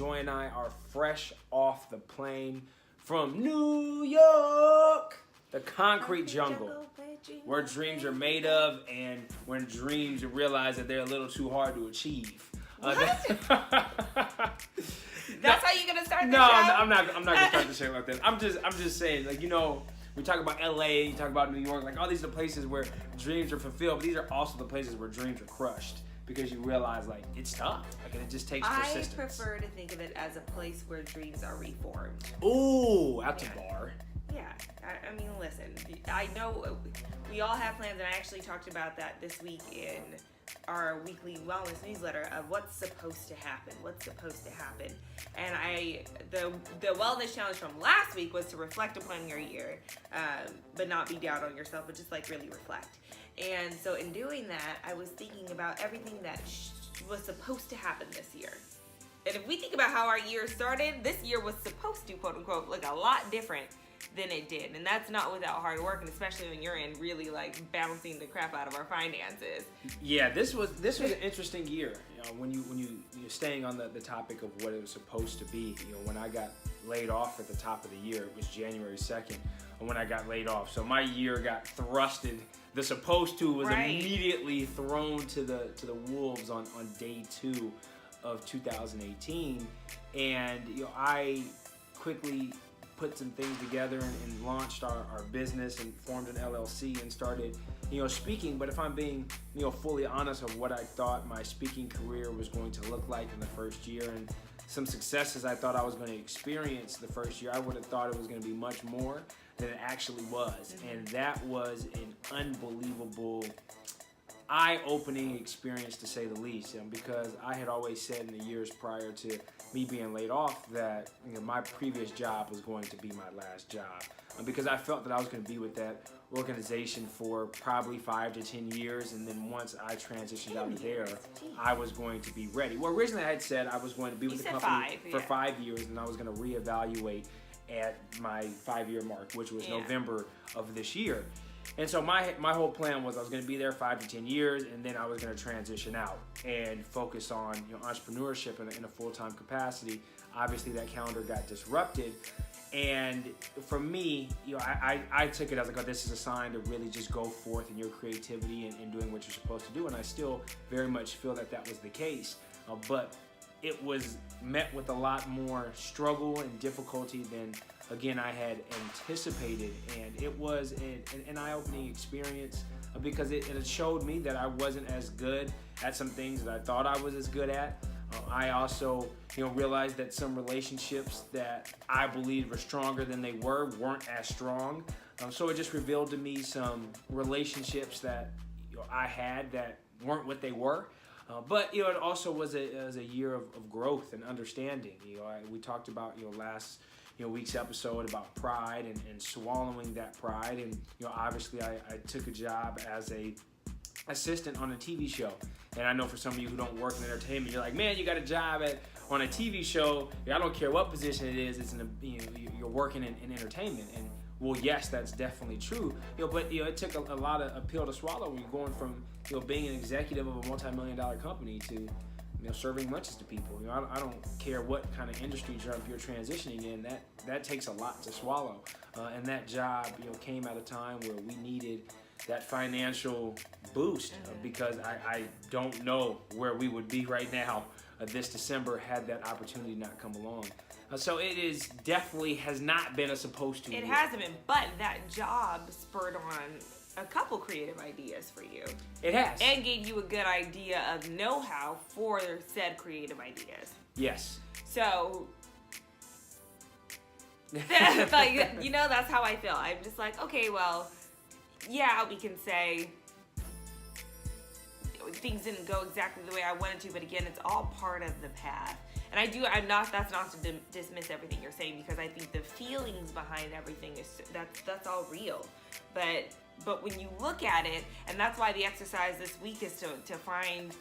Joy and I are fresh off the plane from New York, the concrete jungle, where dreams are made of, and when dreams you realize that they're a little too hard to achieve. That's how you're gonna start the no, show? I'm not gonna start the show like that. I'm just saying, like, we talk about LA, you talk about New York, like all these are places where dreams are fulfilled, but these are also the places where dreams are crushed because you realize, like, it's tough. Like, and it just takes persistence. I prefer to think of it as a place where dreams are reformed. Ooh, that's a bar. Yeah, I mean, listen, I know we all have plans, and I actually talked about that this week in our weekly wellness newsletter of what's supposed to happen. And the wellness challenge from last week was to reflect upon your year, but not be down on yourself, but just like really reflect. And so in doing that, I was thinking about everything that was supposed to happen this year. And if we think about how our year started, this year was supposed to, quote unquote, look a lot different than it did. And that's not without hard work, and especially when you're in really like balancing the crap out of our finances. Yeah, this was an interesting year. When you're staying on the topic of what it was supposed to be. When I got laid off at the top of the year, it was January 2nd when I got laid off. So my year got thrusted. The supposed to was immediately thrown to the wolves on day 2 of 2018, and I quickly put some things together and launched our business and formed an LLC and started speaking. But if I'm being fully honest of what I thought my speaking career was going to look like in the first year and some successes I thought I was going to experience the first year, I would have thought it was going to be much more than it actually was. And that was an unbelievable, eye-opening experience, to say the least, because I had always said in the years prior to me being laid off that my previous job was going to be my last job, because I felt that I was going to be with that organization for probably 5 to 10 years, and then once I transitioned out of there, I was going to be ready. Well, originally I had said I was going to be with the company for 5 years, and I was going to reevaluate at my 5-year mark, which was November of this year. And so my whole plan was I was going to be there 5 to 10 years, and then I was going to transition out and focus on entrepreneurship in a full-time capacity. Obviously, that calendar got disrupted, and for me, I took it as like, oh, this is a sign to really just go forth in your creativity and doing what you're supposed to do, and I still very much feel that was the case. But it was met with a lot more struggle and difficulty than, again, I had anticipated, and it was an eye-opening experience because it showed me that I wasn't as good at some things that I thought I was as good at. I also, realized that some relationships that I believed were stronger than they weren't as strong. So it just revealed to me some relationships that I had that weren't what they were. But it also was a year of growth and understanding. We talked about last week's episode about pride and swallowing that pride, and obviously I took a job as a assistant on a TV show. And I know for some of you who don't work in entertainment, you're like, man, you got a job on a TV show. I don't care what position it is. It's you're working in entertainment. And well, yes, that's definitely true. But it took a lot of a pill to swallow when you're going from being an executive of a multi-million-dollar company to serving lunches to people. I don't care what kind of industry jump you're transitioning in. That takes a lot to swallow. And that job came at a time where we needed that financial boost because I don't know where we would be right now this December had that opportunity not come along. So it is definitely has not been a supposed to. It hasn't been, but that job spurred on a couple creative ideas for you. It has. And gave you a good idea of know-how for said creative ideas. Yes. So, that's how I feel. I'm just like, okay, well, yeah, we can say things didn't go exactly the way I wanted to, but again, it's all part of the path. And that's not to dismiss everything you're saying, because I think the feelings behind everything that's all real. But when you look at it, and that's why the exercise this week is to find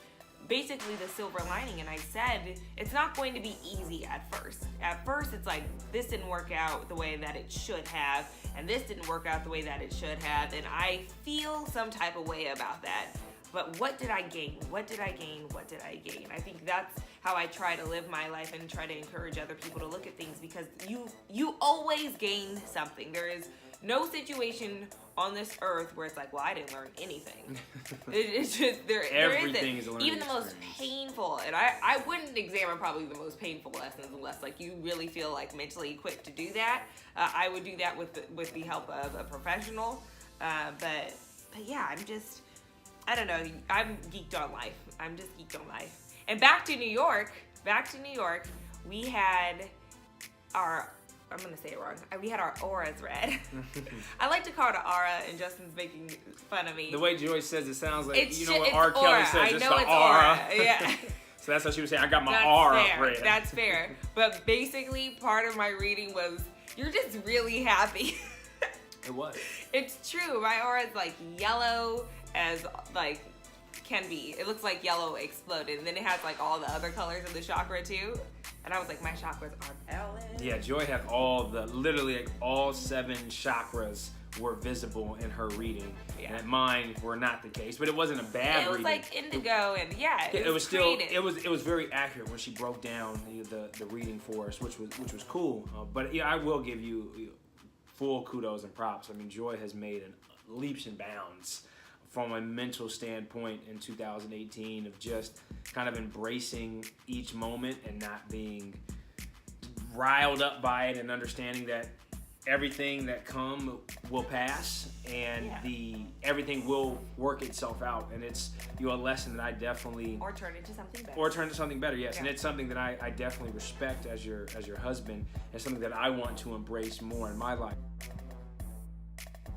basically the silver lining. And I said, it's not going to be easy at first. At first, it's like, this didn't work out the way that it should have, and this didn't work out the way that it should have, and I feel some type of way about that. But what did I gain? What did I gain? What did I gain? I think how I try to live my life and try to encourage other people to look at things, because you always gain something. There is no situation on this earth where it's like, well, I didn't learn anything. It's just there Everything isn't. is a learning Even the most experience. painful, and I wouldn't examine probably the most painful lessons unless like you really feel like mentally equipped to do that. I would do that with the help of a professional. But yeah, I don't know. I'm geeked on life. I'm just geeked on life. And back to New York, we had I'm going to say it wrong. We had our auras read. I like to call it an aura, and Justin's making fun of me. The way Joy says it sounds like, It's you know what it's R. Kelly aura. says, I it's know the it's aura. Yeah. So that's what she was saying. I got my That's aura fair. read. That's fair. But basically, part of my reading was, you're just really happy. It was. It's true. My aura is like yellow as like can be. It looks like yellow exploded, and then it has like all the other colors of the chakra too. And I was like, my chakras are balanced. Yeah, Joy had literally like all 7 chakras were visible in her reading. Yeah. And mine were not the case, but it wasn't a bad It was reading. like indigo, and It was still creative. it was very accurate when she broke down the reading for us, which was cool. But yeah, I will give you full kudos and props. I mean, Joy has made leaps and bounds from a mental standpoint in 2018 of just kind of embracing each moment and not being riled up by it, and understanding that everything that come will pass, and everything will work itself out. And it's a lesson that I definitely or turn into something better. Yes. And it's something that I definitely respect as your husband, and something that I want to embrace more in my life.